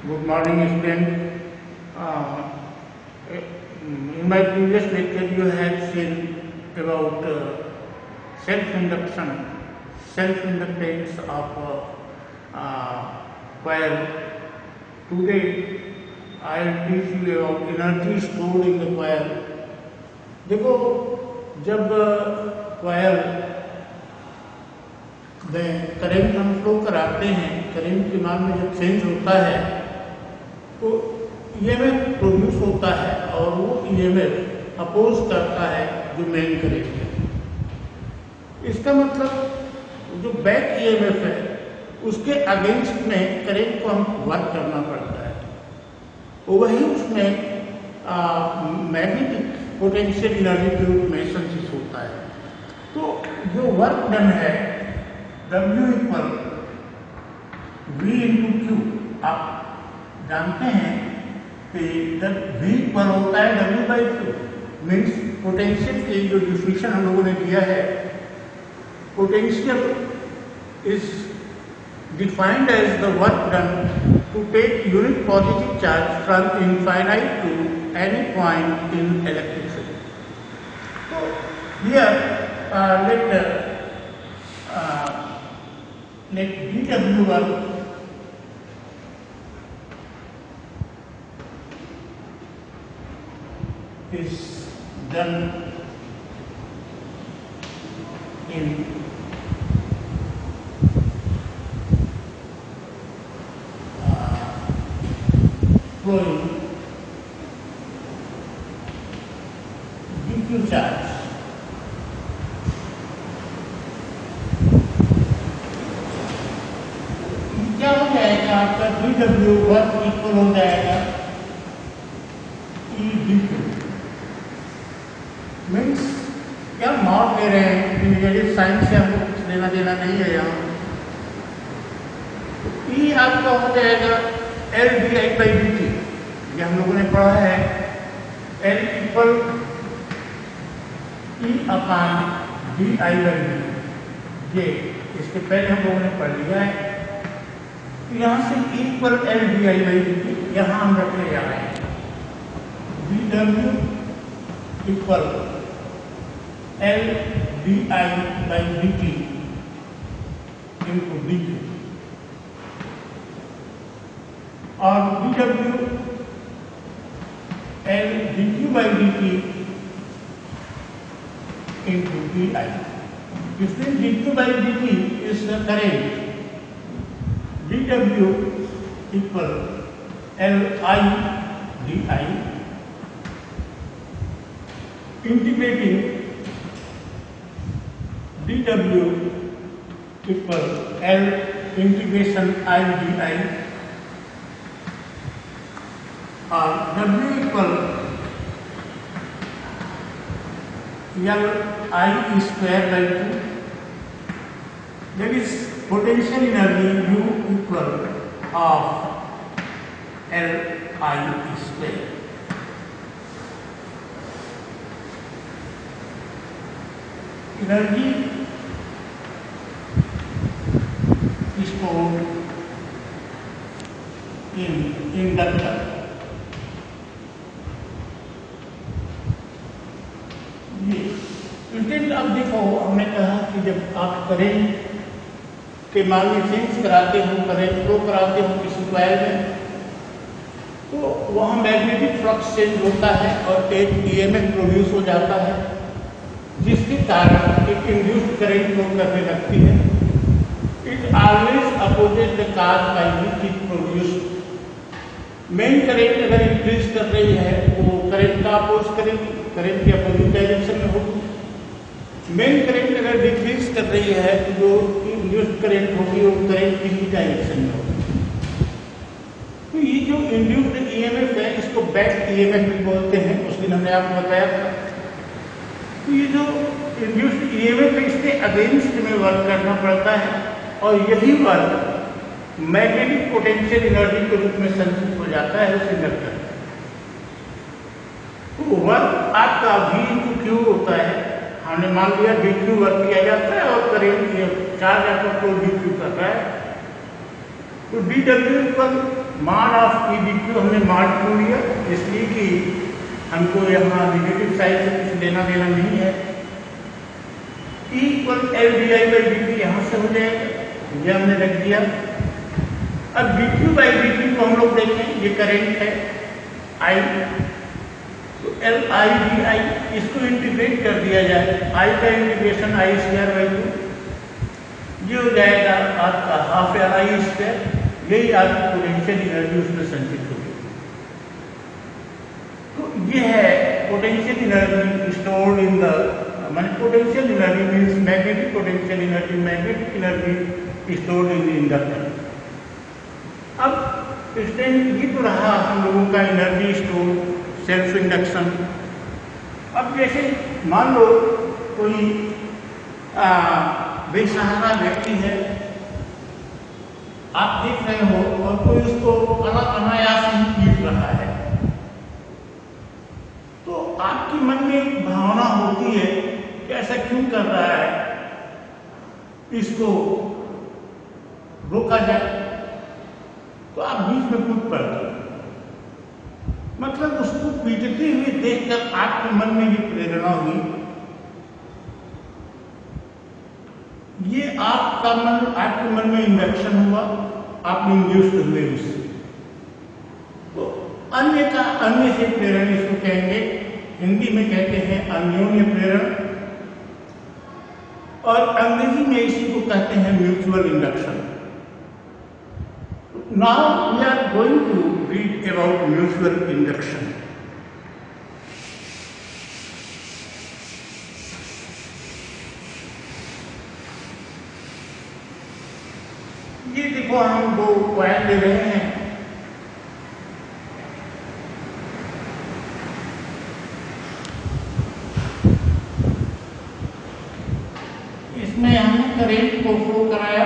Good morning, student. In my previous lecture, you have seen about self-induction, self-inductance of coil. Today, I will teach you about energy stored in the coil. देखो, जब coil में current हम flow कराते हैं, current की मान में जब चेंज होता है तो ईएमएफ प्रोड्यूस होता है और वो ईएमएफ अपोज करता है जो मेन करंट है। इसका मतलब जो बैक ईएमएफ है उसके अगेंस्ट में करंट को हम वर्क करना पड़ता है, वही उसमें मैग्नेटिक पोटेंशियल एनर्जी के रूप में संचित होता है। तो जो वर्क डन है W equal V into Q, आप जानते हैं कि जब V इक्वल होता है W by Q, means potential की जो डिफिनेशन हम लोगों ने दिया है, potential is defined as the work done to take unit positive charge from infinite to any point in electric field. तो here let dW1 is done in flowing dq charge. क्या हो जाएगा आपका dW1 इक्वल हो जाएगा E dq, means क्या not ले रहे हैं, इंजीनियरिंग साइंस से हमको कुछ लेना देना नहीं है यहाँ। E आपका हो जाएगा L di बाई dt, ये हम लोगों ने पढ़ा है L equal E upon di by dt, ये इसके पहले हम लोगों ने पढ़ लिया है। यहाँ से equal L di by dt यहाँ हम रखने जा रहे हैं, dW equal L di by dt into dq, और dW L dq by dt into di। इसमें dq by dt is the current, dW equal Li di integrating dW equal L integration I di और W equal L I square by 2, that is potential energy U equal of L I square. Energy stored in inductor. ये student, अब देखो हमने कहा कि जब आप current के मान में चेंज कराते हो, करंट फ्लो कराते हो किसी कॉइल में, तो वहाँ मैग्नेटिक फ्लक्स चेंज होता है और एक ईएमएफ प्रोड्यूस हो जाता है, जिसके कारण एक इंड्यूस्ड करंट फ्लो करने लगती है। It always opposes the cause by which it produced. Main current अगर इंक्रीज कर रही है तो करंट का अपोज करेगी, करंट के अपोजिट डायरेक्शन में होगी। मेन करंट अगर डिक्रीज कर रही है तो जो इंड्यूस्ड करंट होगी वो करंट की ही डायरेक्शन में होगी। तो ये जो इंड्यूस्ड ईएमएफ है इसको बैक ईएमएफ भी बोलते हैं, उस दिन हमने आपको बताया था। तो ये जो इंड्यूस्ड ईएमएफ है इसके अगेंस्ट में वर्क करना पड़ता है और यही वर्क मैग्नेटिक पोटेंशियल एनर्जी के रूप में संचित हो जाता है उस इंडक्टर। तो वर्क आपका V इंटू क्यू होता है, हमने मान लिया dq वर्क किया जाता है और करंट चार्ज आपका फ्लो dq कर रहा है। तो डी डब्ल्यू पर mod of E D Q हमने मॉड क्यों लिया, इसलिए कि हमको यहाँ निगेटिव साइड से कुछ लेना देना नहीं है। E equal L D I by D T यहाँ से हो जाएगा, ये हमने रख दिया। अब D Q by D T को हम लोग देखें, ये करेंट है आई, तो एल आई डी आई, इसको इंटीग्रेट कर दिया जाए, आई का integration I square by two, ये हो जाएगा आपका हाफ एल आई स्क्वायर, यही आपकी पोटेंशियल एनर्जी उसमें संचित होगी। तो ये है potential energy stored in the, माने potential energy means magnetic potential energy, magnetic energy stored in the inductor. अब इसमें ये तो रहा हम लोगों का एनर्जी स्टोर सेल्फ इंडक्शन। अब जैसे मान लो कोई बेसहारा व्यक्ति है, आप देख रहे हो और कोई उसको अनायास ही पीट रहा है, तो आपके मन में एक भावना होती है कि ऐसा क्यों कर रहा है, इसको रोका जाए, तो आप बीच में कूद पड़ते हो। मतलब उसको पीटते हुए देखकर आपके मन में ये प्रेरणा हुई, ये आपका मन, आपके मन में इंडक्शन हुआ, आप इंड्यूस्ड हुए उससे। तो अन्य से प्रेरण इसको कहेंगे, हिंदी में कहते हैं अन्योन्य प्रेरण, और अंग्रेजी में इसी को कहते हैं mutual induction. Now we are going to read about mutual induction. ये देखो हम दो कॉइल ले रहे हैं, इसमें हमने करंट को फ्लो कराया,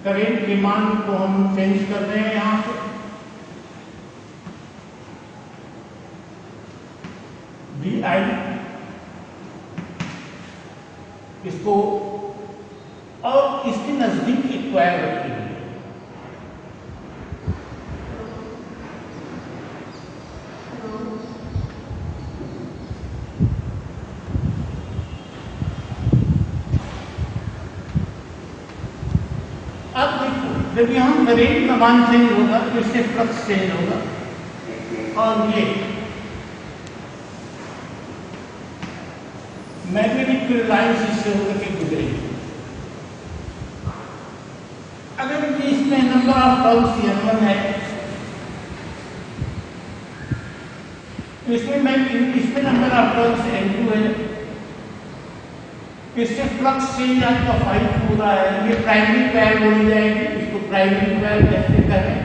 करंट के मान को हम चेंज कर रहे हैं यहां से, डी आई, इसको और इसके नजदीक एक कॉइल रखी हुई है। अब देखो, जब यहाँ करंट का मान चेंज होगा तो इससे फ्लक्स चेंज होगा, और ये मैग्नेटिक लाइन्स इससे होकर के गुजरेगी। अगर इसमें नंबर ऑफ टर्न्स n1 है, इसमें नंबर ऑफ टर्न्स n2 है, इससे फ्लक्स चेंज आपका 5 हो रहा है, ये प्राइमरी कॉइल बोली जाएगी, इसको प्राइमरी कॉइल कैसे करें,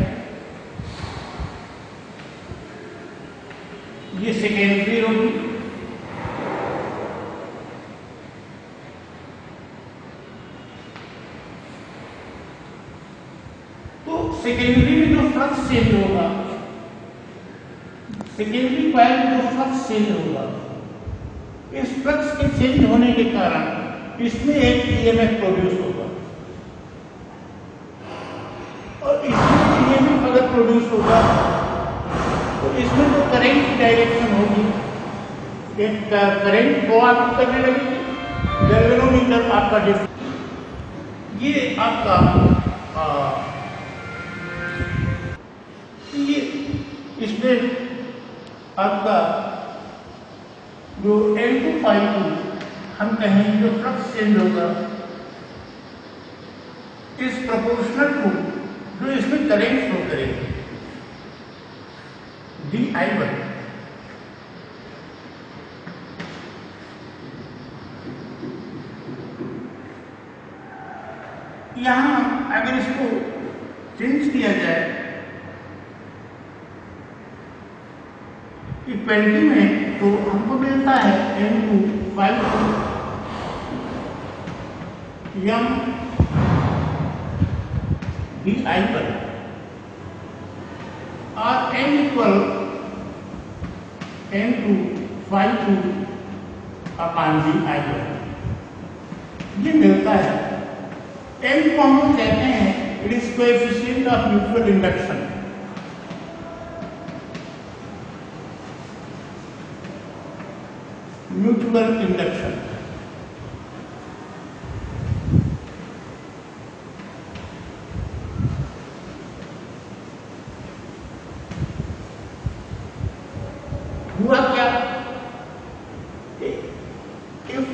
ये सेकेंडरी होगी, सेकेंडरी में जो फ्लक्स चेंज होगा, सेकेंडरी कॉइल में जो फ्लक्स चेंज होगा, इस फ्लक्स के चेंज होने के कारण इसमें एक ईएमएफ प्रोड्यूस होगा, और इसमें ईएमएफ अगर प्रोड्यूस होगा तो इसमें जो करंट की डायरेक्शन होगी, एक करंट को आप करने लगेगी, गैल्वेनोमीटर आपका डिफरेंस, ये आपका ये इसमें आपका जो N2 हम कहेंगे जो फ्लक्स चेंज होगा, इस प्रोपोर्शनल को जो इसमें करंट फ्लो करेगी, DI1, यहां अगर इसको चेंज किया जाए इक्वलिटी में, तो हमको मिलता है N2 M DI1 और N equal N2 upon DI1, ये मिलता है। N को हम कहते हैं It is coefficient of mutual induction. Mutual induction. हुआ क्या? If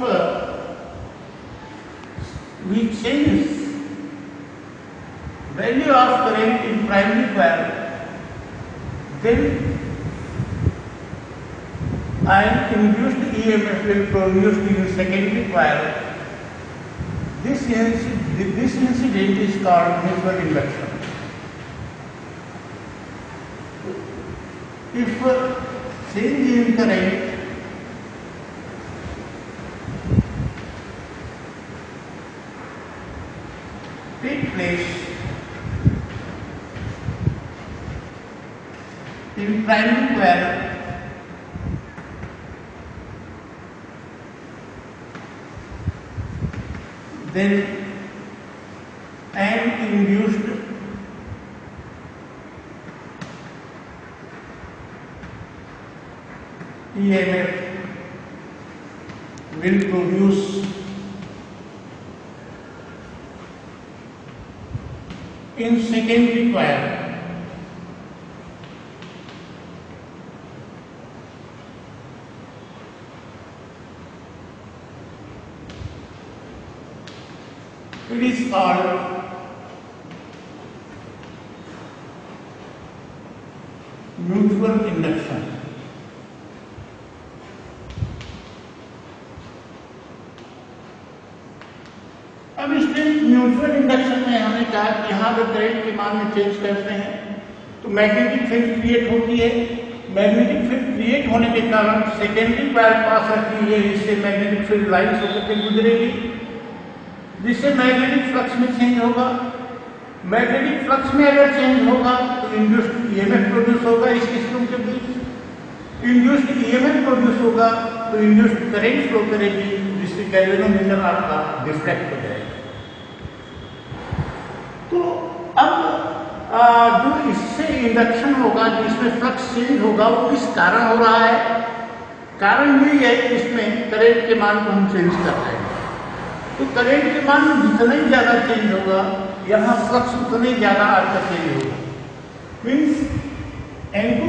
we change value of current in primary coil, then an induced EMF will produced in secondary coil. This incident is called mutual induction. If change in current take place in primary coil, then an induced EMF will produce in secondary coil. It is called mutual induction. अब इसमें mutual induction में हमने कहा कि यहाँ अगर current के मान में चेंज करते हैं तो मैग्नेटिक फील्ड क्रिएट होती है। मैग्नेटिक फील्ड क्रिएट होने के कारण सेकेंडरी कॉइल पास रखी है, इससे मैग्नेटिक फील्ड लाइन्स होकर के गुजरेगी, जिससे मैग्नेटिक फ्लक्स में चेंज होगा। मैग्नेटिक फ्लक्स में अगर चेंज होगा तो इंड्यूस्ड ईएमएफ प्रोड्यूस होगा इस सिस्टम के बीच। इंड्यूस्ड ईएमएफ प्रोड्यूस होगा तो इंड्यूस्ड करंट फ्लो करेगी, जिससे गैल्वेनोमीटर आपका डिफ्लेक्ट हो जाएगा। तो अब जो इससे इंडक्शन होगा, जिसमें फ्लक्स चेंज होगा, वो किस कारण हो रहा है? कारण ये है कि इसमें करंट के मान को हम चेंज कर रहे हैं। तो करंट के मान में जितना ही ज्यादा चेंज होगा, यहाँ फ्लक्स उतना ही ज्यादा आपका चेंज होगा। मीन्स N2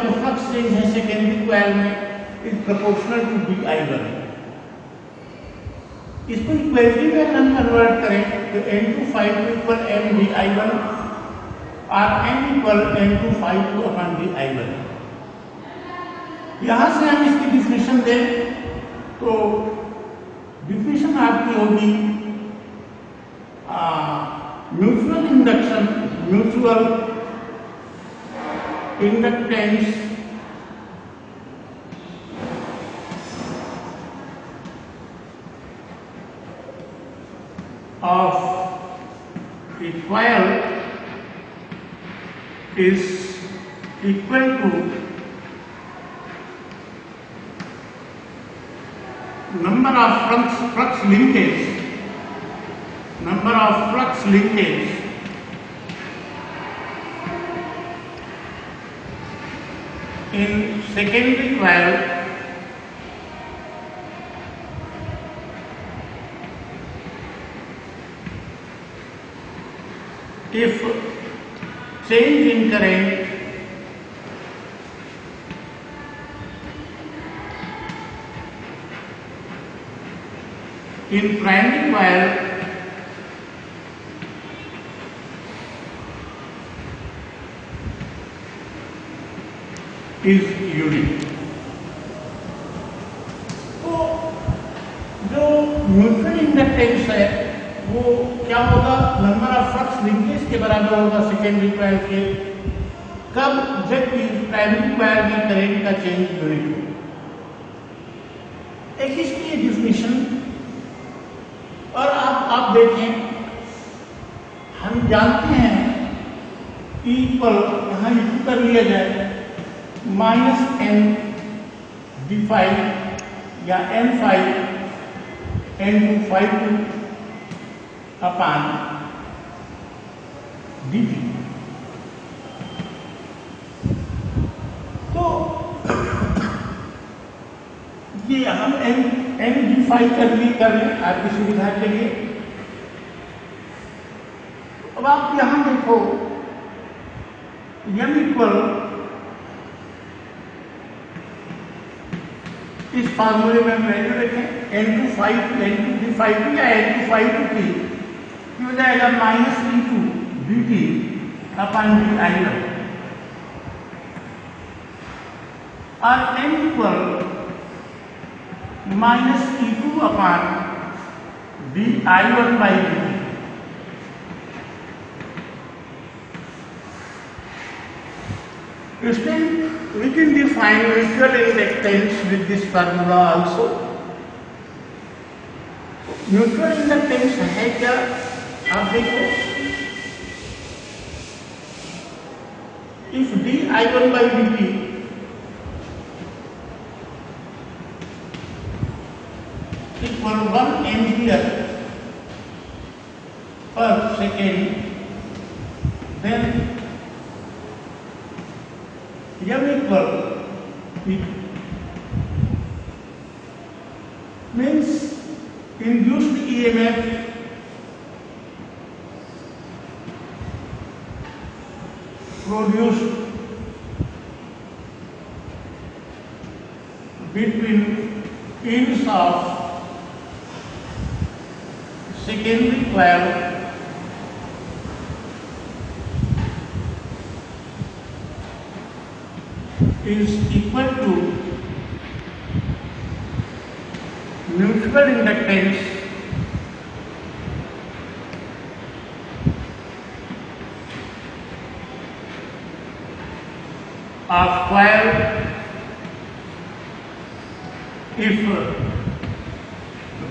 जो फ्लक्स चेंज है सेकेंडरी कॉइल में इज प्रोपोर्शनल टू dI1। इसको इक्वेलिटी में हम कन्वर्ट करें तो N2 इक्वल M dI1 और M equal N2 upon dI1। यहाँ से हम इसकी डिफिनेशन दें तो डिफिनेशन आपकी होगी mutual induction, mutual inductance of a coil is equal to number of flux linkage in secondary coil if change in current in primary coil is unique। तो जो म्यूचुअल इंडक्टेंस है वो क्या होगा? नंबर ऑफ फ्लक्स लिंकेज के बराबर होगा secondary coil के। कब? जब प्राइमरी कॉइल में करंट का चेंज यूनिट हो। एक इसकी डिफिनेशन और आप देखें, हम जानते हैं इक्वल, यहाँ इक्वल कर लिया जाए -N d∅ या N∅ N2 ∅2 अपॉन dt। तो ये हम n डिफाइन कर लें आपकी सुविधा के लिए। अब आप यहां देखो m इक्वल इस फार्मूले में वैल्यू रखें n2 या n2 की हो जाएगा -e2 dt अपन di1 और n equal -e2 upon di1 by dt। Still, we can define mutual inductance with this formula also. Mutual inductance है क्या? आप देखो, if di1 by dt equal 1 ampere per second, then m equal means induced EMF produced between ends of secondary coil is equal to mutual inductance of coil if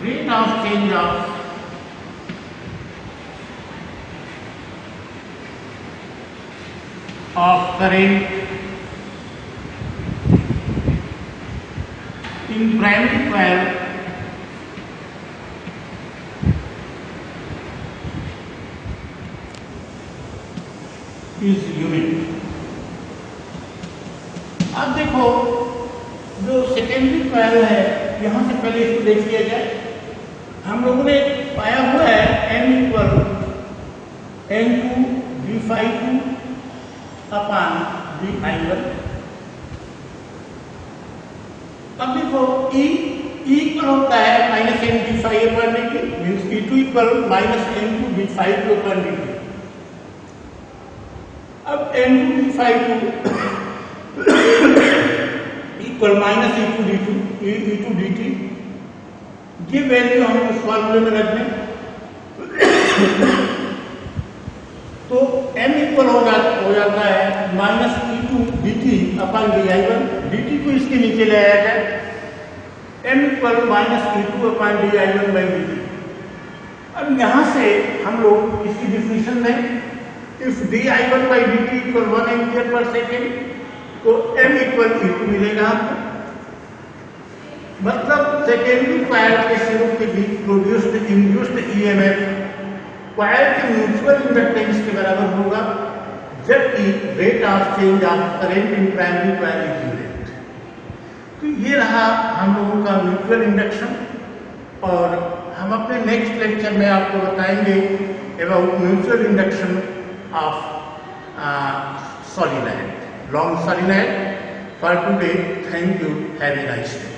rate of change of current in primary coil is unit। अब देखो जो secondary coil है, यहां से पहले इसको देख लिया जाए। हम लोगों ने पाया हुआ है m इक्वल n2 d∅2 अपान di1। अब देखो E इक्वल होता है -n d∅ upon dt, means E2 equal -n2 d∅2 upon dt। अब n2 d∅2 equal -e2 dt, ये वैल्यू हम उस फॉर्मूले में रख दें तो m इक्वल हो जाता है -e2 dt अपन di1। dt को इसके नीचे ले आया जाए, m equal -e2 upon di1 by dt। अब यहां से हम लोग इसकी डिफिनेशन दें, if di1 by dt equal 1 ampere per second तो m इक्वल e2 मिलेगा आपको। मतलब सेकेंडरी कॉइल के सिरों के बीच प्रोड्यूस्ड इंड्यूस्ड ईएमएफ कॉइल के म्यूचुअल इंडक्टेंस के बराबर होगा, जबकि rate of change of current in primary coil is unit. तो ये रहा हम लोगों का म्यूचुअल इंडक्शन, और हम अपने नेक्स्ट लेक्चर में आपको बताएंगे about mutual induction of solenoid, long solenoid। For today, thank you, have a nice day।